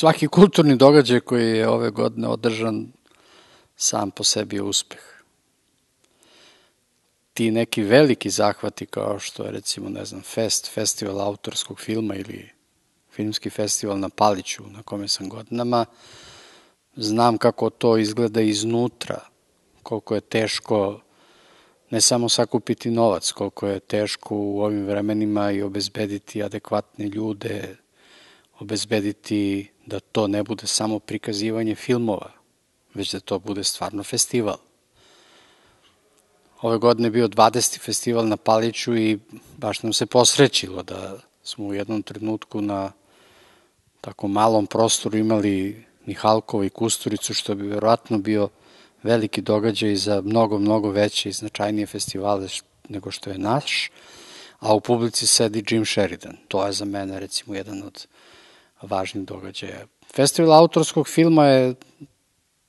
svaki kulturni događaj koji je ove godine održan sam po sebi je uspeh. Ti neki veliki zahvati kao što je recimo, ne znam, festival autorskog filma ili filmski festival na Paliću na kome sam godinama, znam kako to izgleda iznutra, koliko je teško ne samo sakupiti novac, koliko je teško u ovim vremenima i obezbediti adekvatne ljude, obezbediti da to ne bude samo prikazivanje filmova, već da to bude stvarno festival. Ove godine je bio 20. festival na Paliću i baš nam se posrećilo da smo u jednom trenutku na tako malom prostoru imali Mihalkova i Kusturicu, što bi verovatno bio veliki događaj za mnogo veće i značajnije festivale nego što je naš, a u publici sedi Jim Sheridan. To je za mene recimo jedan od važnih događaja. Festival autorskog filma je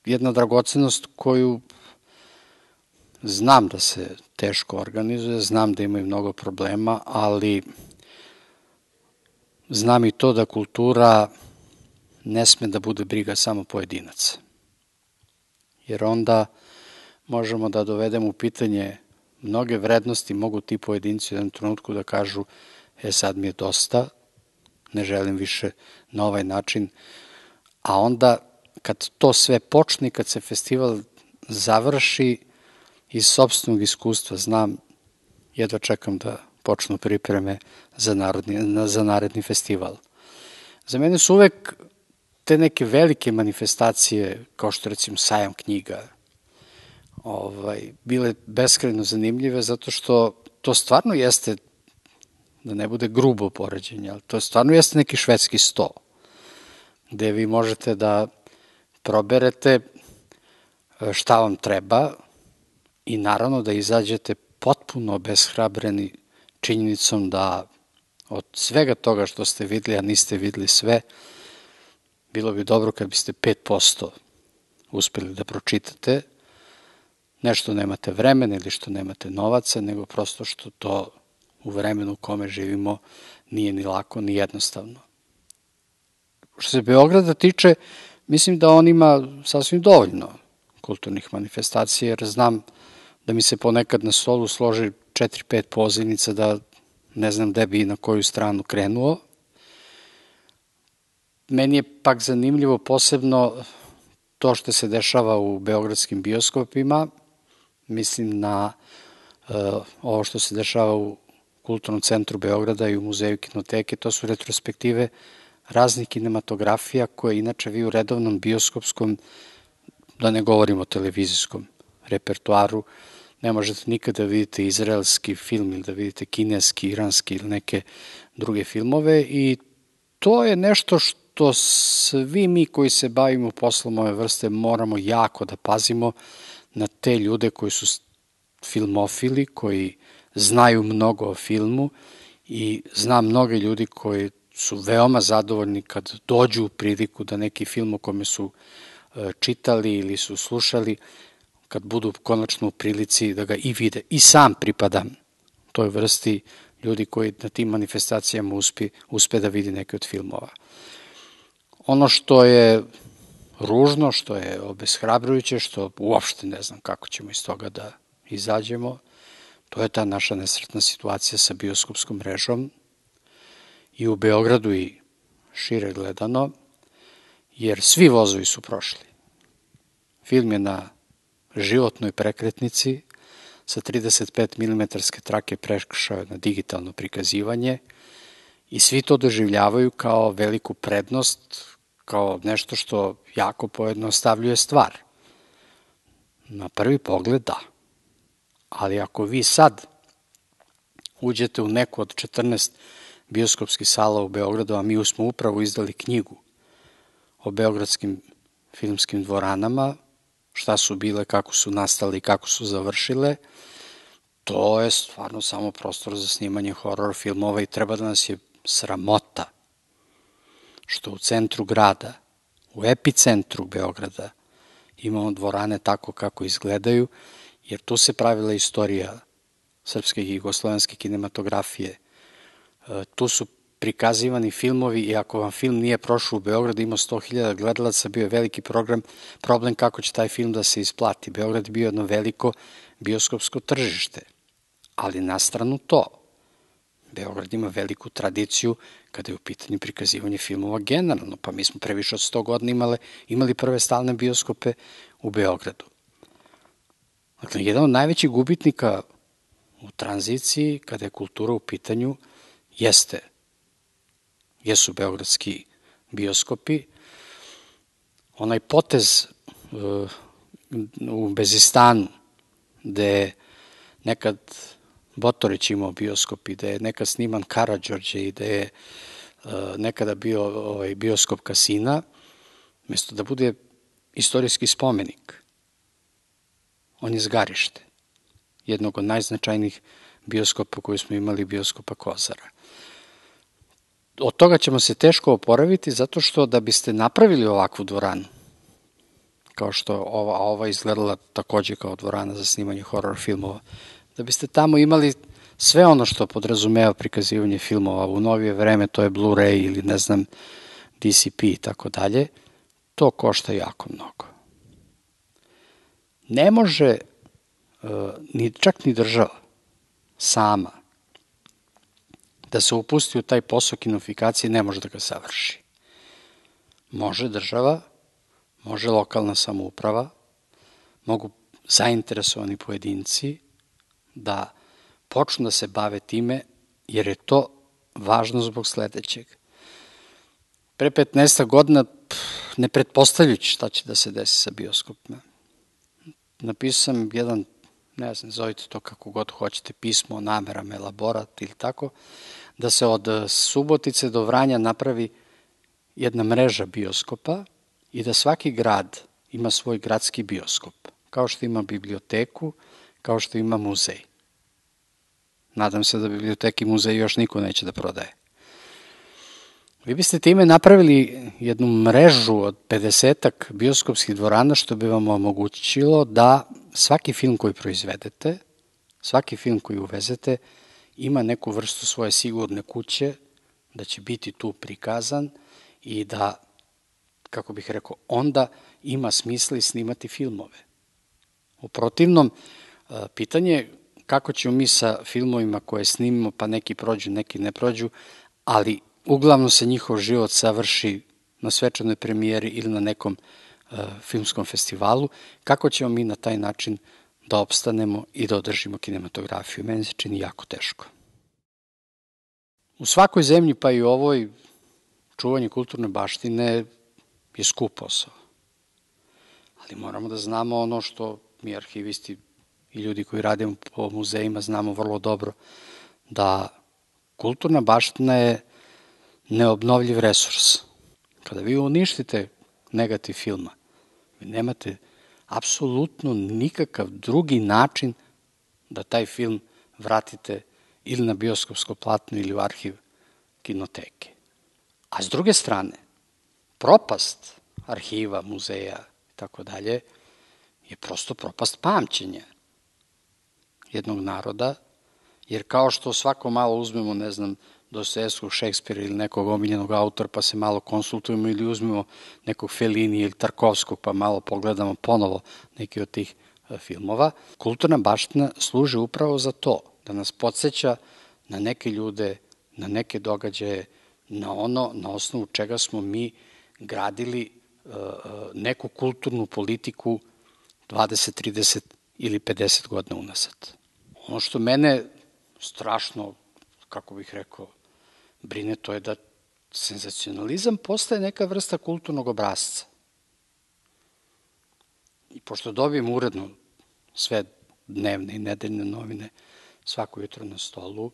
jedna dragocenost koju znam da se teško organizuje, znam da imaju mnogo problema, ali znam i to da kultura ne sme da bude briga samo pojedinaca. Jer onda možemo da dovedemo u pitanje mnoge vrednosti, mogu ti pojedinci u jednom trenutku da kažu sad mi je dosta, ne želim više na ovaj način, a onda kad to sve počne, kad se festival završi, iz sopstvenog iskustva znam, jedva čekam da počnu pripreme za naredni festival. Za mene su uvek te neke velike manifestacije, kao što recimo sajam knjiga, bile beskrajno zanimljive, zato što to stvarno jeste, da ne bude grubo poređenje, ali to stvarno jeste neki švedski sto, gde vi možete da proberete šta vam treba i naravno da izađete potpuno obeshrabreni činjenicom da od svega toga što ste videli, a niste videli sve, bilo bi dobro kad biste 5% uspeli da pročitate, ne što nemate vremena ili što nemate novaca, nego prosto što to u vremenu u kome živimo nije ni lako, ni jednostavno. Što se Beograda tiče, mislim da on ima sasvim dovoljno kulturnih manifestacija, jer znam da mi se ponekad na stolu složi 4-5 pozivnica da ne znam gde bi i na koju stranu krenuo. Meni je pak zanimljivo posebno to što se dešava u beogradskim bioskopima, mislim na ovo što se dešava u Kulturnom centru Beograda i u Muzeju kinoteke, to su retrospektive raznih kinematografija koje inače vi u redovnom bioskopskom, da ne govorimo o televizijskom repertoaru, ne možete nikada da vidite izraelski film ili da vidite kineski, iranski ili neke druge filmove i to je nešto što svi mi koji se bavimo poslom ove vrste moramo jako da pazimo na te ljude koji su filmofili, koji znaju mnogo o filmu i znam mnoge ljudi koji su veoma zadovoljni kad dođu u priliku da neki film o kome su čitali ili su slušali, kad budu konačno u prilici da ga i vide. I sam pripadam toj vrsti ljudi koji na tim manifestacijama uspe da vidi neke od filmova. Ono što je ružno, što je obeshrabrujuće, što uopšte ne znam kako ćemo iz toga da izađemo, to je ta naša nesretna situacija sa bioskopskom mrežom i u Beogradu i šire gledano, jer svi vozovi su prošli. Film je na životnoj prekretnici, sa 35 mm trake prešao je na digitalno prikazivanje i svi to doživljavaju kao veliku prednost, kao nešto što jako pojednostavljuje stvar. Na prvi pogled da, ali ako vi sad uđete u neku od 14 bioskopskih sala u Beogradu, a mi smo upravo izdali knjigu o beogradskim filmskim dvoranama, šta su bile, kako su nastale i kako su završile, to je stvarno samo prostor za snimanje horor filmova i treba da nas je sramota što u centru grada, u epicentru Beograda, imamo dvorane tako kako izgledaju, jer tu se pravila istorija srpske i jugoslovenske kinematografije. Tu su prikazivani filmovi i ako vam film nije prošao u Beogradu, imao 100.000 gledalaca, bio je veliki problem kako će taj film da se isplati. Beograd je bio jedno veliko bioskopsko tržište, ali na stranu to. Beograd ima veliku tradiciju kada je u pitanju prikazivanje filmova generalno, pa mi smo previše od 100 godina imali prve stalne bioskope u Beogradu. Dakle, jedan od najvećih gubitnika u tranziciji, kada je kultura u pitanju, jesu beogradski bioskopi. Onaj potez u Bezistanu, gde je nekad Botorić imao bioskop i da je nekad sniman Karađorđe i da je nekada bio bioskop Kasina, mesto da bude istorijski spomenik, on je zgarište jednog od najznačajnijih bioskopa koji smo imali, bioskopa Kozara. Od toga ćemo se teško oporaviti zato što da biste napravili ovakvu dvoranu, kao što ova izgledala takođe kao dvorana za snimanje horror filmova, da biste tamo imali sve ono što podrazumeva prikazivanje filmova u novije vreme, to je Blu-ray ili ne znam DCP i tako dalje, to košta jako mnogo. Ne može čak ni država sama da se upusti u taj posao kinofikacije, ne može da ga savrši. Može država, može lokalna samouprava, mogu zainteresovani pojedinci da počnu da se bave time, jer je to važno zbog sledećeg. Pre 15 godina, ne pretpostavljući šta će da se desi sa bioskopima, napisao sam jedan, ne znam, zovite to kako god hoćete, pismo o namerama, elaborat ili tako, da se od Subotice do Vranja napravi jedna mreža bioskopa i da svaki grad ima svoj gradski bioskop, kao što ima biblioteku, kao što ima muzej. Nadam se da biblioteki i muzej još niko neće da prodaje. Vi biste time napravili jednu mrežu od 50-ak bioskopskih dvorana, što bi vam omogućilo da svaki film koji proizvedete, svaki film koji uvezete, ima neku vrstu svoje sigurne kuće, da će biti tu prikazan i da, kako bih rekao, onda ima smisla i snimati filmove. U protivnom, pitanje je kako ćemo mi sa filmovima koje snimimo, pa neki prođu, neki ne prođu, ali uglavnom se njihov život savrši na svečanoj premijeri ili na nekom filmskom festivalu, kako ćemo mi na taj način da opstanemo i da održimo kinematografiju. Meni se čini jako teško. U svakoj zemlji, pa i ovoj, čuvanje kulturne baštine je skup posao. Ali moramo da znamo ono što mi arhivisti i ljudi koji radimo po muzejima znamo vrlo dobro, da kulturna baština je neobnovljiv resurs. Kada vi uništite negativ filma, vi nemate apsolutno nikakav drugi način da taj film vratite ili na bioskopsko platno ili u arhiv kinoteke. A s druge strane, propast arhiva, muzeja i tako dalje je prosto propast pamćenja jednog naroda, jer kao što svako malo uzmemo, ne znam, Dostojevskog, Šekspira ili nekog omiljenog autora, pa se malo konsultujemo, ili uzmemo nekog Felini ili Tarkovskog, pa malo pogledamo ponovo neki od tih filmova. Kulturna baština služi upravo za to, da nas podsjeća na neke ljude, na neke događaje, na ono na osnovu čega smo mi gradili neku kulturnu politiku 20, 30 ili 50 godina unazad. Ono što mene strašno, kako bih rekao, brine, to je da senzacionalizam postaje neka vrsta kulturnog obrazca. I pošto dobijem uredno sve dnevne i nedeljne novine svako jutro na stolu,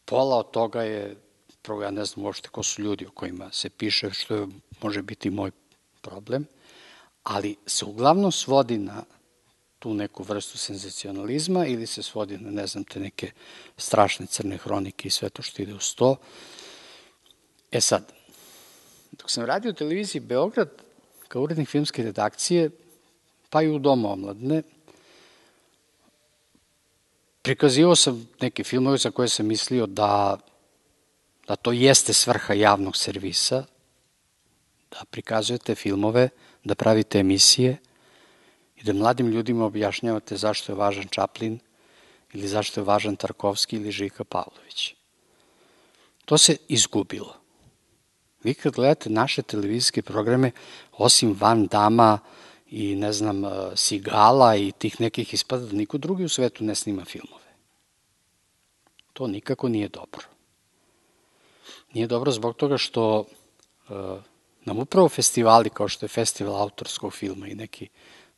pola od toga je, prvo ja ne znam uopšte ko su ljudi o kojima se piše, što može biti moj problem, ali se uglavnom svodi na tu neku vrstu senzacionalizma ili se svodi na, ne znam, te neke strašne crne hronike i sve to što ide uz to. E sad, dok sam radio u televiziji Beograd, kao urednik filmske redakcije, pa i u Domu omladine, prikazivao sam neke filmove za koje sam mislio da da to jeste svrha javnog servisa, da prikazujete filmove, da pravite emisije i da mladim ljudima objašnjavate zašto je važan Čaplin ili zašto je važan Tarkovski ili Žika Pavlović. To se izgubilo. Vi kad gledate naše televizijske programe, osim Van Dama i, ne znam, Sigala i tih nekih ispada, da niko drugi u svetu ne snima filmove. To nikako nije dobro. Nije dobro zbog toga što nam upravo festivali, kao što je festival autorskog filma i neki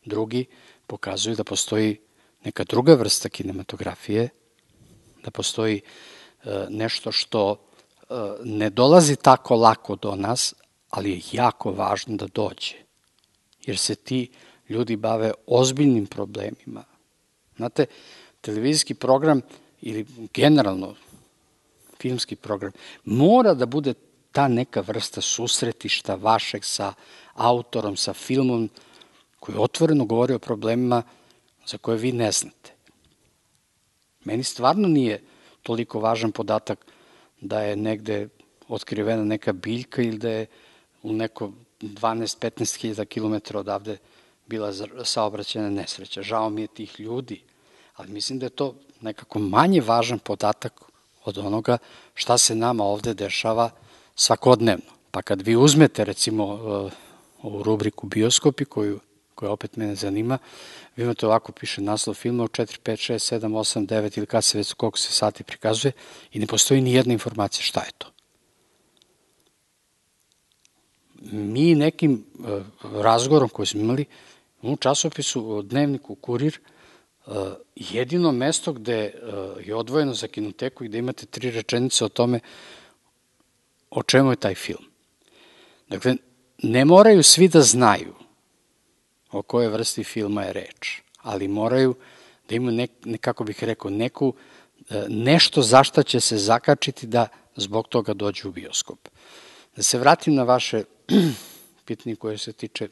drugi, pokazuju da postoji neka druga vrsta kinematografije, da postoji nešto što ne dolazi tako lako do nas, ali je jako važno da dođe. Jer se ti ljudi bave ozbiljnim problemima. Znate, televizijski program ili generalno filmski program mora da bude ta neka vrsta susretišta vašeg sa autorom, sa filmom koji otvoreno govori o problemima za koje vi ne znate. Meni stvarno nije toliko važan podatak da je negde otkrivena neka biljka ili da je u neko 12-15 hiljada kilometara odavde bila saobraćajna nesreća. Žao mi je tih ljudi, ali mislim da je to nekako manje važan podatak od onoga šta se nama ovde dešava svakodnevno. Pa kad vi uzmete recimo ovu rubriku bioskopi, koja opet mene zanima, vi imate ovako, piše naslov filma u 4, 5, 6, 7, 8, 9 ili kad se već koliko se sati prikazuje i ne postoji ni jedna informacija šta je to. Mi nekim razgovorom koji smo imali u časopisu Dnevniku Kurir, jedino mesto gde je odvojeno za kinoteku i gde imate 3 rečenice o tome o čemu je taj film. Dakle, ne moraju svi da znaju o kojoj vrsti filma je reč, ali moraju da imaju, kako bih rekao, nešto za šta će se zakačiti da zbog toga dođu u bioskop. Da se vratim na vaše pitanje koje se tiče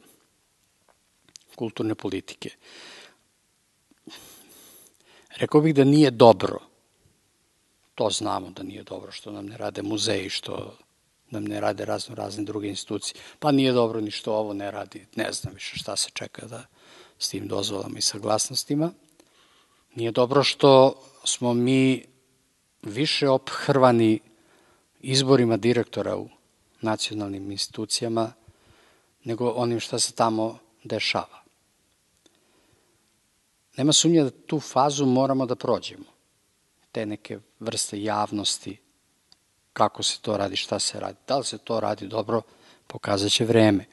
kulturne politike. Rekao bih da nije dobro, to znamo da nije dobro, što nam ne rade muzeji, što nam ne rade razne druge institucije, pa nije dobro ni što ovo ne radi, ne znam više šta se čeka da s tim dozvolama i saglasnostima. Nije dobro što smo mi više ophrvani izborima direktora u nacionalnim institucijama nego onim šta se tamo dešava. Nema sumnje da tu fazu moramo da prođemo. Te neke vrste javnosti, kako se to radi, šta se radi. Da li se to radi dobro, pokazat će vreme.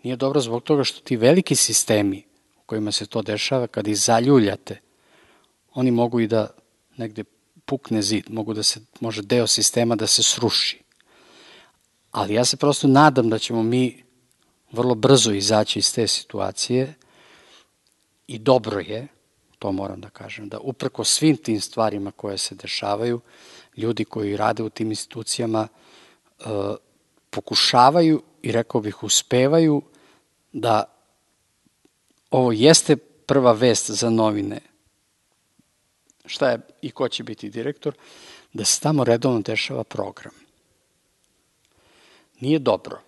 Nije dobro zbog toga što ti veliki sistemi u kojima se to dešava, kad ih zaljuljate, oni mogu i da negde pukne zid, može deo sistema da se sruši. Ali ja se prosto nadam da ćemo mi vrlo brzo izaći iz te situacije i dobro je, to moram da kažem, da uprko svim tim stvarima koje se dešavaju, ljudi koji rade u tim institucijama pokušavaju i rekao bih uspevaju da ovo jeste prva vest za novine, šta je i ko će biti direktor, da se tamo redovno dešava program. Nije dobro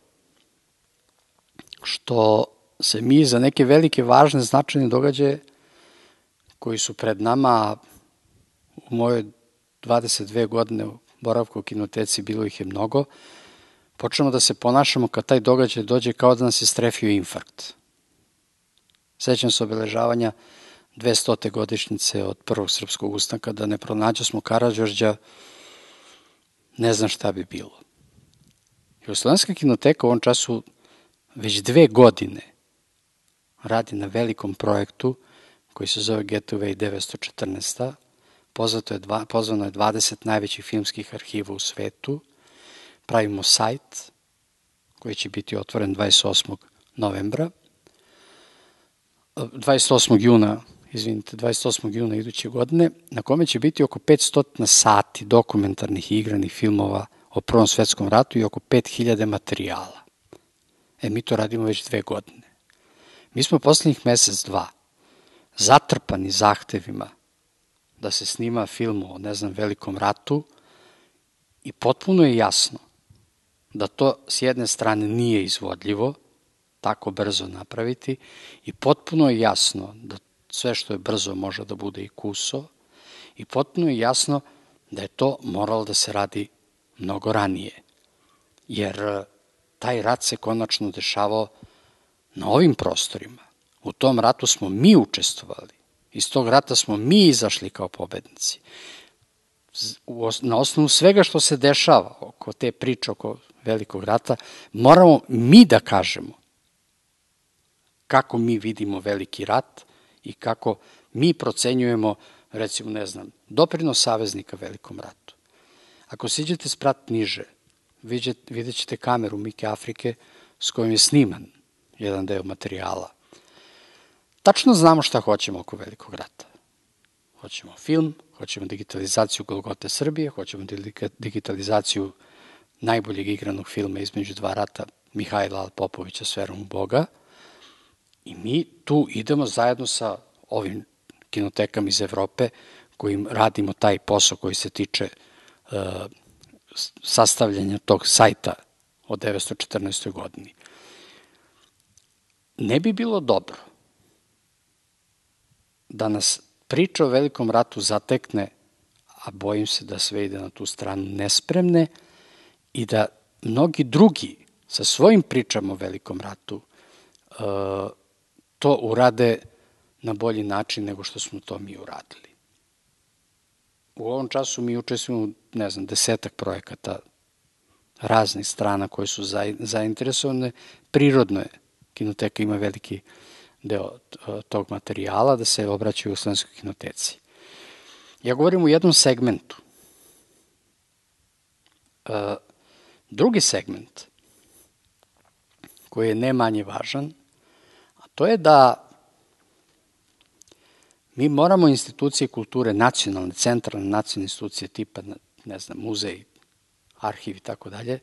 što se mi za neke velike, važne, značajne događaje koji su pred nama, u mojoj 22 godine boravka u kinoteci, bilo ih je mnogo, počnemo da se ponašamo kad taj događaj dođe kao da nas je strefio infarkt. Sećam se obeležavanja 200. godišnjice od prvog srpskog ustanka, da ne pronađosmo Karađorđa, ne znam šta bi bilo. Jugoslovenska kinoteka u ovom času već 2 godine radi na velikom projektu koji se zove Getaway 914. Pozvano je 20 najvećih filmskih arhiva u svetu. Pravimo sajt koji će biti otvoren 28. juna iduće godine, na kome će biti oko 500 sati dokumentarnih i igranih filmova o Prvom svetskom ratu i oko 5000 materijala. Mi to radimo već 2 godine. Mi smo poslednjih mesec, 2 zatrpani zahtevima da se snima film o, Velikom ratu I potpuno je jasno da to s jedne strane nije izvodljivo, tako brzo napraviti, i potpuno je jasno da sve što je brzo može da bude i kuso, i potpuno je jasno da je to moralo da se radi mnogo ranije. Jer taj rat se konačno dešavao na ovim prostorima. U tom ratu smo mi učestvovali. Iz tog rata smo mi izašli kao pobednici. Na osnovu svega što se dešava oko te priče, oko Velikog rata, moramo mi da kažemo kako mi vidimo Veliki rat i kako mi procenjujemo, recimo, ne znam, doprinos saveznika Velikom ratu. Ako siđete sprat niže, vidjet ćete kameru Mike Afrike s kojom je sniman jedan deo materijala. Tačno znamo šta hoćemo oko Velikog rata. Hoćemo film, hoćemo digitalizaciju Golgote Srbije, hoćemo digitalizaciju najboljeg igranog filma između dva rata Mihajla Popovića s verom u Boga, i mi tu idemo zajedno sa ovim kinotekama iz Evrope kojim radimo taj posao koji se tiče sastavljanja tog sajta od 1914. godini. Ne bi bilo dobro da nas priča o Velikom ratu zatekne, a bojim se da sve ide na tu stranu, nespremne, i da mnogi drugi sa svojim pričama o Velikom ratu to urade na bolji način nego što smo to mi uradili. U ovom času mi učestvujemo, ne znam, 10 projekata raznih strana koje su zainteresovane. Prirodno je, kinoteka ima veliki deo tog materijala da se obraćaju u Jugoslovenskoj kinoteci. Ja govorim u jednom segmentu. Drugi segment, koji je ne manje važan, a to je da mi moramo institucije kulture, nacionalne, centralne nacionalne institucije tipa, ne znam, muzej, arhiv i tako dalje,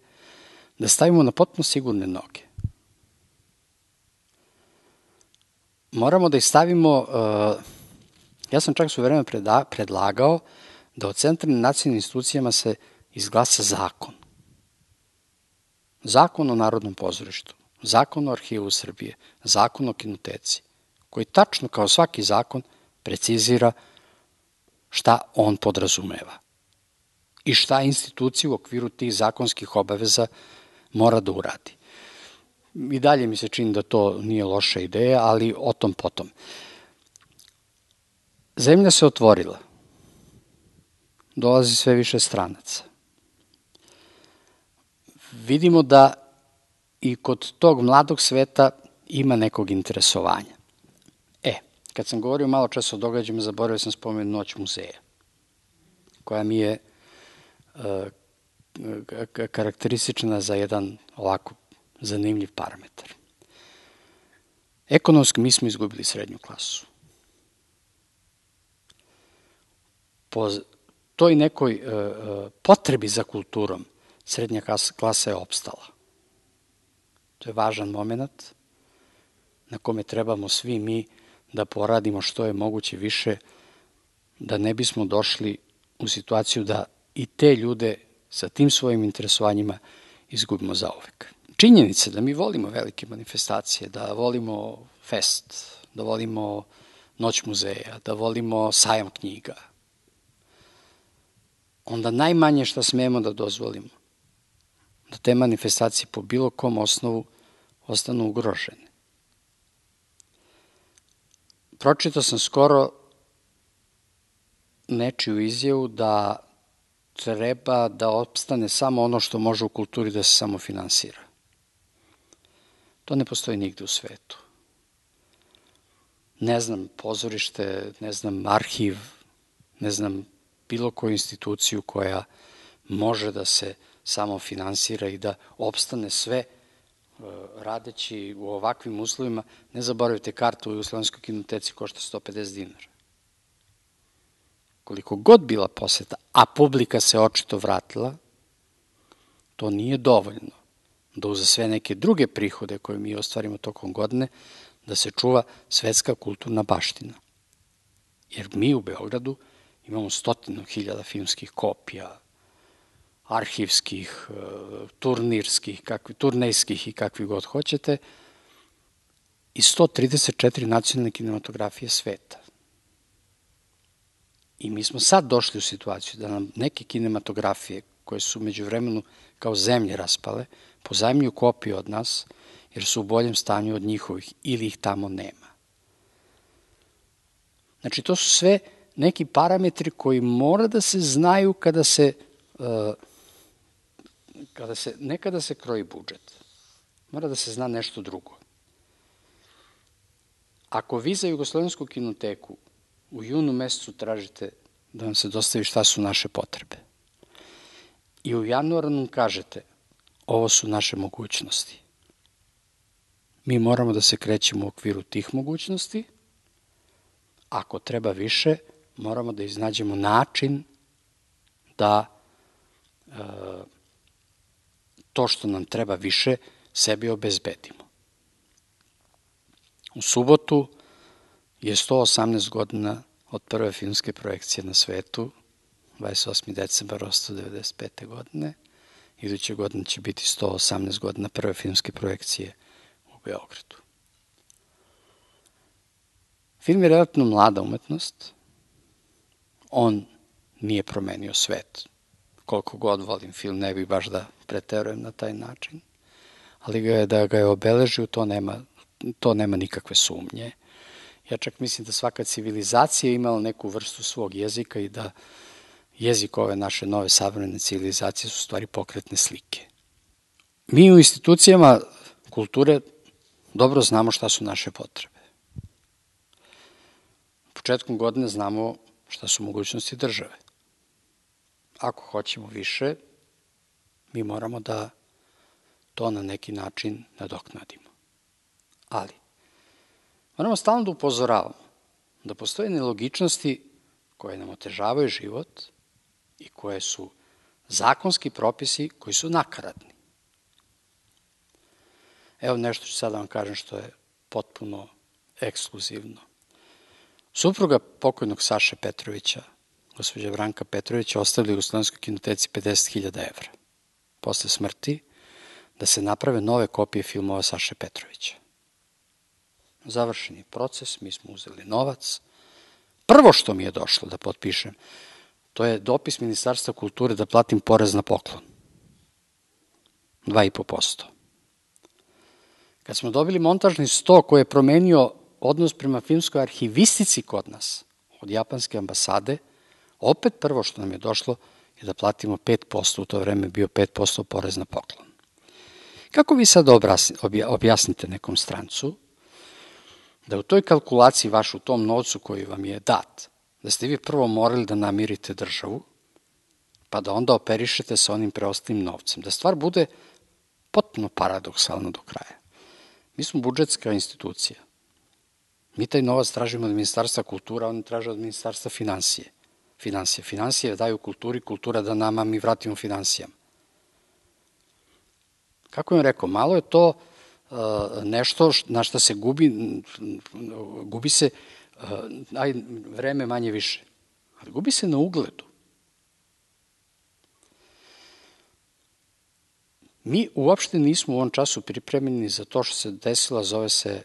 da stavimo na potpuno sigurne noge. Moramo da ih stavimo, ja sam čak svojevremeno predlagao da od centralnim nacionalnim institucijama se izglasa zakon. Zakon o Narodnom pozorištu, zakon o Arhivu Srbije, zakon o kinoteci, koji tačno kao svaki zakon precizira šta on podrazumeva i šta institucija u okviru tih zakonskih obaveza mora da uradi. I dalje mi se čini da to nije loša ideja, ali o tom potom. Zemlja se otvorila. Dolazi sve više stranaca. Vidimo da i kod tog mladog sveta ima nekog interesovanja. Kad sam govorio malo čas o događajima, zaboravio sam spomenuti Noć muzeja, koja mi je karakteristična za jedan ovako zanimljiv parametar. Ekonomski mi smo izgubili srednju klasu. Po toj nekoj potrebi za kulturom, srednja klasa je opstala. To je važan moment na kome trebamo svi mi da poradimo što je moguće više, da ne bismo došli u situaciju da i te ljude sa tim svojim interesovanjima izgubimo zauvek. Činjenica da mi volimo velike manifestacije, da volimo fest, da volimo Noć muzeja, da volimo sajam knjiga, onda najmanje što smemo da dozvolimo da te manifestacije po bilo kom osnovu ostanu ugrožene. Pročitao sam skoro nečiju izjavu da treba da opstane samo ono što može u kulturi da se samo finansira. To ne postoji nigde u svetu. Ne znam pozorište, ne znam arhiv, ne znam bilo koju instituciju koja može da se samo finansira i da opstane sve radeći u ovakvim uslovima. Ne zaboravite, karta u Jugoslovenskoj kinoteci košta 150 dinara. Koliko god bila poseta, a publika se očito vratila, to nije dovoljno da uza sve neke druge prihode koje mi ostvarimo tokom godine, da se čuva svetska kulturna baština. Jer mi u Beogradu imamo 100.000 filmskih kopija, arhivskih, turnirskih, turnejskih i kakvi god hoćete, i 134 nacionalne kinematografije sveta. I mi smo sad došli u situaciju da nam neke kinematografije koje su među vremenu kao zemlje raspale, pozajmljuju kopije od nas, jer su u boljem stanju od njihovih ili ih tamo nema. Znači, to su sve neki parametri koji mora da se znaju kada se kroji budžet. Mora da se zna nešto drugo. Ako vi za Jugoslovensku kinoteku u junu mesecu tražite da vam se dostavi šta su naše potrebe i u januaru nam kažete ovo su naše mogućnosti, mi moramo da se krećemo u okviru tih mogućnosti. Ako treba više, moramo da iznađemo način da to što nam treba više sebi obezbedimo. U subotu je 118 godina od prve filmske projekcije na svetu, 28. decembar 1995. godine. Iduće godine će biti 118 godina prve filmske projekcije u Beogradu. Film je relativno mlada umetnost. On nije promenio svet. Koliko god volim film, ne bih baš da preterujem na taj način, ali da ga je obeležio, to nema nikakve sumnje. Ja čak mislim da svaka civilizacija je imala neku vrstu svog jezika i da jezik ove naše nove savremene civilizacije su u stvari pokretne slike. Mi u institucijama kulture dobro znamo šta su naše potrebe. Početkom godine znamo šta su mogućnosti države. Ako hoćemo više, mi moramo da to na neki način nadoknadimo. Ali, moramo stalno da upozoravamo da postoje nelogičnosti koje nam otežavaju život i koje su zakonski propisi koji su nakaradni. Evo nešto ću sad da vam kažem što je potpuno ekskluzivno. Supruga pokojnog Saše Petrovića, gospođa Branka Petrović, ostavila Jugoslovenskoj kinoteci 50.000 evra posle smrti da se naprave nove kopije filmova Saše Petrovića. Završeni proces, mi smo uzeli novac. Prvo što mi je došlo da potpišem, to je dopis Ministarstva kulture da platim porez na poklon. 2,5%. Kad smo dobili montažni sto koji je promenio odnos prema filmskoj arhivistici kod nas, od japanske ambasade, opet prvo što nam je došlo je da platimo 5%, u to vreme bio 5% porez na poklon. Kako vi sad objasnite nekom strancu da u toj kalkulaciji vašu, u tom novcu koji vam je dat, da ste vi prvo morali da namirite državu, pa da onda operišete sa onim preostalim novcem, da stvar bude potpuno paradoksalna do kraja. Mi smo budžetska institucija. Mi taj novac tražimo od Ministarstva kultura, oni traže od Ministarstva finansije. Finansije daju kulturi, kultura da nama, mi vratimo finansijama. Kako vam rekao, malo je to nešto na što se gubi se vreme manje više, ali gubi se na ugledu. Mi uopšte nismo u ovom času pripremljeni za to što se desila, zove se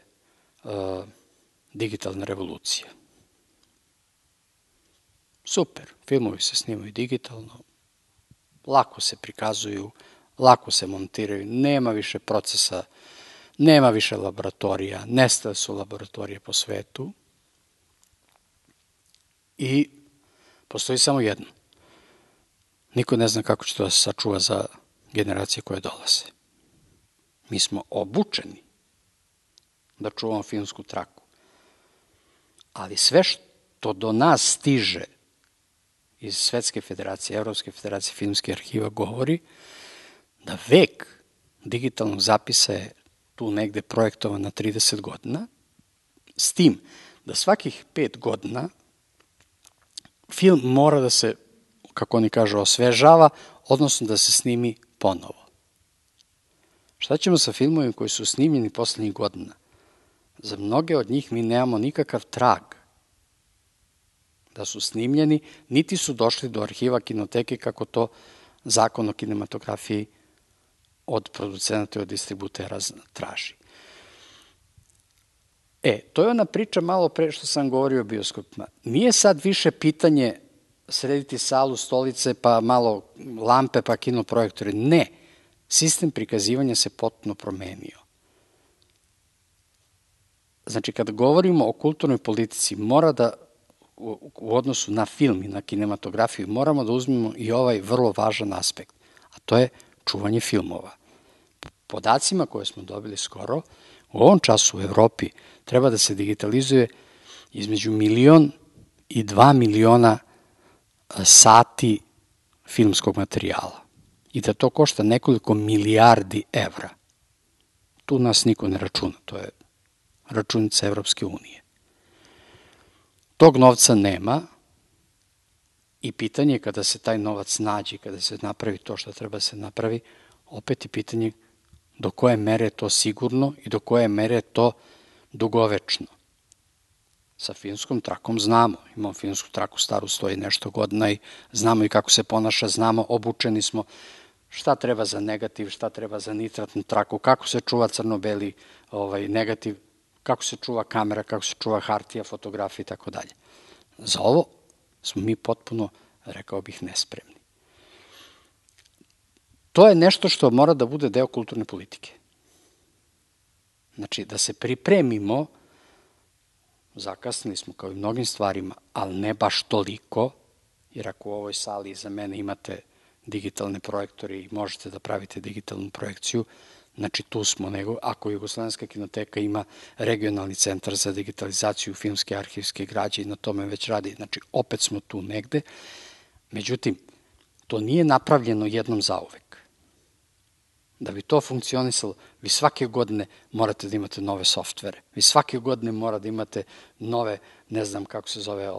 digitalna revolucija. Super, filmovi se snimaju digitalno, lako se prikazuju, lako se montiraju, nema više procesa, nema više laboratorija, nestale su laboratorije po svetu i postoji samo jedno. Niko ne zna kako će to da se sačuva za generacije koje dolaze. Mi smo obučeni da čuvamo filmsku traku, ali sve što do nas stiže iz Svetske federacije, Evropske federacije filmskih arhiva govori da vek digitalnog zapisa je tu negde projektovan na 30 godina, s tim da svakih 5 godina film mora da se, kako oni kažu, osvežava, odnosno da se snimi ponovo. Šta ćemo sa filmovima koji su snimljeni poslednjih godina? Za mnoge od njih mi nemamo nikakav trag da su snimljeni, niti su došli do arhiva kinoteke kako to zakon o kinematografiji od producenta i od distributera traži. To je ona priča malo pre što sam govorio o bioskopima. Nije sad više pitanje srediti salu, stolice, pa malo lampe, pa kinoprojektore. Ne. Sistem prikazivanja se potpuno promenio. Znači, kada govorimo o kulturnoj politici, mora da, u odnosu na film i na kinematografiju, moramo da uzmemo i ovaj vrlo važan aspekt, a to je čuvanje filmova. Podacima koje smo dobili skoro, u ovom času u Evropi treba da se digitalizuje između 1.000.000 i 2.000.000 sati filmskog materijala i da to košta nekoliko milijardi evra. Tu nas niko ne računa, to je računica Evropske unije. Tog novca nema i pitanje je kada se taj novac nađe, kada se napravi to što treba da se napravi, opet je pitanje do koje mere je to sigurno i do koje mere je to dugovečno. Sa filmskom trakom znamo, imamo filmsku traku staru 100 i nešto godina i znamo i kako se ponaša, znamo, obučeni smo šta treba za negativ, šta treba za nitratnu traku, kako se čuva crno-beli negativ, kako se čuva kamera, kako se čuva hartija, fotografija i tako dalje. Za ovo smo mi potpuno, rekao bih, nespremni. To je nešto što mora da bude deo kulturne politike. Znači, da se pripremimo, zakasnili smo kao i mnogim stvarima, ali ne baš toliko, jer ako u ovoj sali iza mene imate digitalne projektore i možete da pravite digitalnu projekciju, znači tu smo, nego ako Jugoslovenska kinoteka ima regionalni centar za digitalizaciju filmske arhivske građe i na tome već radi, znači opet smo tu negde. Međutim, to nije napravljeno jednom zauvek. Da bi to funkcionisalo, vi svake godine morate da imate nove softvere, vi svake godine morate da imate nove, ne znam kako se zove,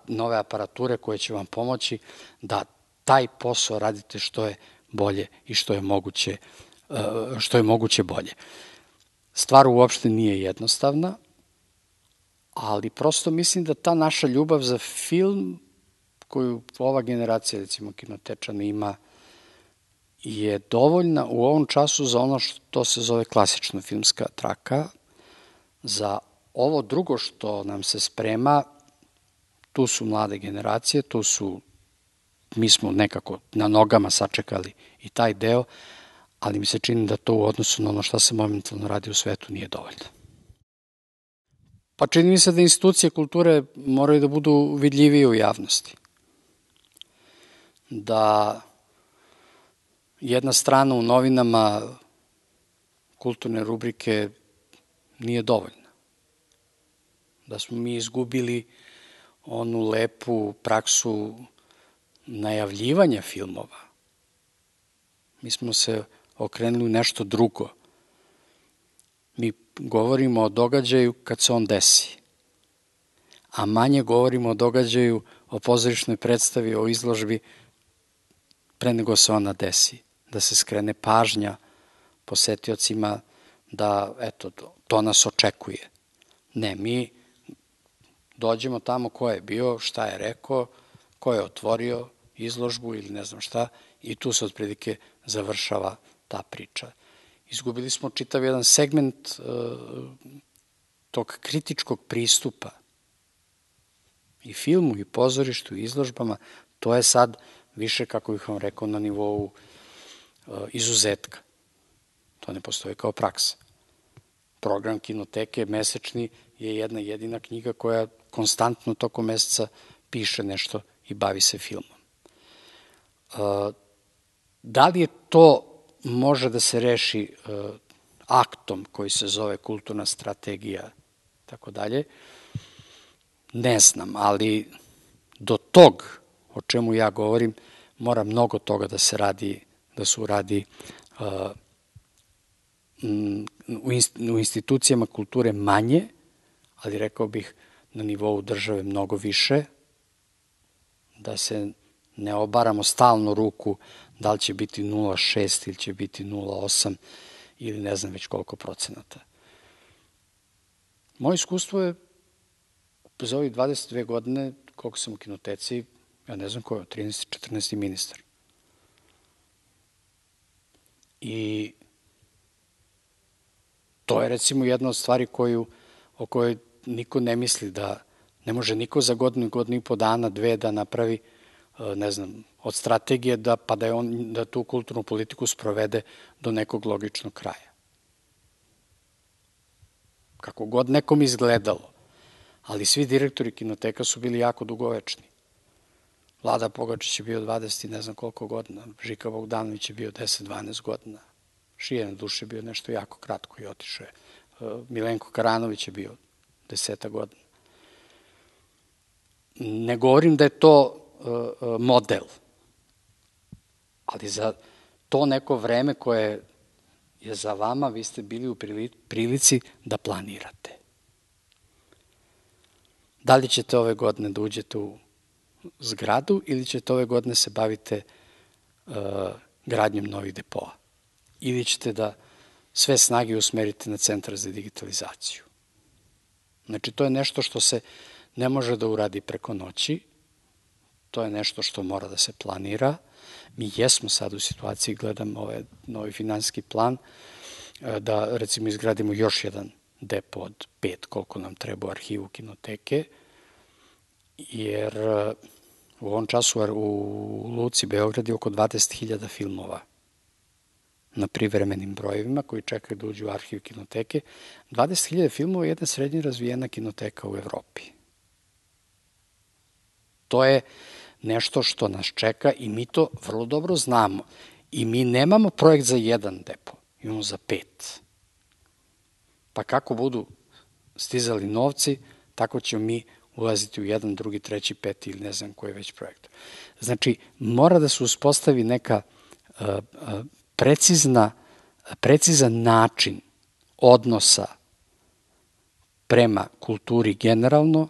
nove aparature koje će vam pomoći da taj posao radite što je bolje i što je moguće bolje. Stvar uopšte nije jednostavna, ali prosto mislim da ta naša ljubav za film, koju ova generacija, recimo kinotečana, ima, je dovoljna u ovom času za ono što se zove klasična filmska traka. Za ovo drugo što nam se sprema, tu su mlade generacije, mi smo nekako na nogama sačekali i taj deo, ali mi se čini da to u odnosu na ono što se momentalno radi u svetu nije dovoljno. Pa čini mi se da institucije kulture moraju da budu vidljivije u javnosti. Da jedna strana u novinama kulturne rubrike nije dovoljna. Da smo mi izgubili onu lepu praksu najavljivanja filmova. Mi smo se okrenuli u nešto drugo. Mi govorimo o događaju kad se on desi, a manje govorimo o događaju, o pozorišnoj predstavi, o izložbi pre nego se ona desi. Da se skrene pažnja posetiocima da, eto, to nas očekuje. Ne, mi dođemo tamo ko je bio, šta je rekao, ko je otvorio izložbu ili ne znam šta i tu se otprilike završava ta priča. Izgubili smo čitav jedan segment tog kritičkog pristupa i filmu, i pozorištu, i izložbama. To je sad više, kako bih vam rekao, na nivou izuzetka. To ne postoji kao praksa. Program kinoteke mesečni je jedna jedina knjiga koja konstantno tokom meseca piše nešto i bavi se filmom. Da li je to može da se reši aktom koji se zove kulturna strategija, tako dalje, ne znam, ali do tog o čemu ja govorim mora mnogo toga da se uradi u institucijama kulture manje, ali rekao bih na nivou države mnogo više, da se ne obaramo stalno ruku da li će biti 0,6 ili će biti 0,8 ili ne znam već koliko procenata. Moje iskustvo je za ovih 22 godine, koliko sam u kinoteci, ja ne znam ko je, 13. 14. ministar. I to je recimo jedna od stvari o kojoj niko ne misli, da ne može niko za godinu i po dana, dve da napravi, ne znam, od strategije pa da tu kulturnu politiku sprovede do nekog logičnog kraja. Kako god nekom izgledalo, ali svi direktori kinoteka su bili jako dugovečni. Vlada Pogačić je bio 20 i ne znam koliko godina, Žika Bogdanović je bio 10-12 godina, Šije na duše je bio nešto jako kratko i otišao je. Milenko Karanović je bio 10 godina. Ne govorim da je to model, ali za to neko vreme koje je za vama, vi ste bili u prilici da planirate. Da li ćete ove godine da uđete u zgradu ili ćete ove godine se bavite gradnjom novih depoa? Ili ćete da sve snage usmerite na Centar za digitalizaciju? Znači, to je nešto što se ne može da uradi preko noći, to je nešto što mora da se planira. Mi jesmo sad u situaciji, gledam ovaj novi finansijski plan, da recimo izgradimo još jedan depo od 5, koliko nam treba u arhivu kinoteke, jer u ovom času u Luci Beograd je oko 20.000 filmova na privremenim brojevima koji čekaju da uđu u arhiv kinoteke. 20.000 filmova je jedna srednje razvijena kinoteka u Evropi. To je nešto što nas čeka i mi to vrlo dobro znamo. I mi nemamo projekt za jedan depo, imamo za 5. Pa kako budu stizali novci, tako ćemo mi ulaziti u 1, 2, 3, 5 ili ne znam koji je već projekt. Znači, mora da se uspostavi neka precizan način odnosa prema kulturi generalno.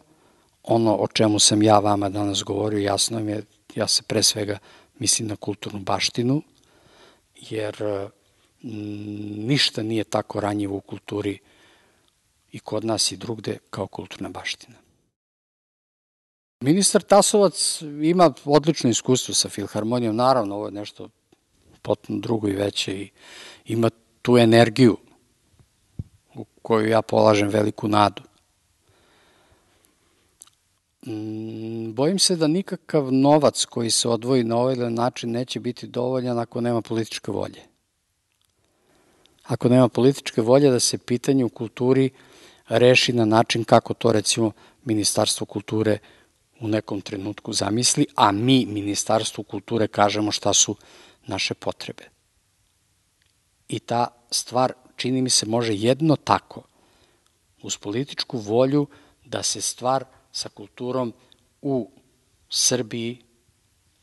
Ono o čemu sam ja vama danas govorio, jasno mi je, ja se pre svega mislim na kulturnu baštinu, jer ništa nije tako ranjivo u kulturi i kod nas i drugde kao kulturna baština. Ministar Tasovac ima odlično iskustvo sa Filharmonijom, naravno ovo je nešto potpuno drugo i veće i ima tu energiju u koju ja polažem veliku nadu. Bojim se da nikakav novac koji se odvoji na ovaj način neće biti dovoljan ako nema političke volje. Ako nema političke volje da se pitanje u kulturi reši na način kako to recimo Ministarstvo kulture u nekom trenutku zamisli, a mi Ministarstvu kulture kažemo šta su naše potrebe. I ta stvar, čini mi se, može jedno tako, uz političku volju, da se stvar sa kulturom u Srbiji,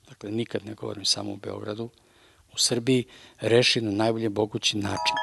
dakle nikad ne govorim samo u Beogradu, u Srbiji reši na najbolje mogući način.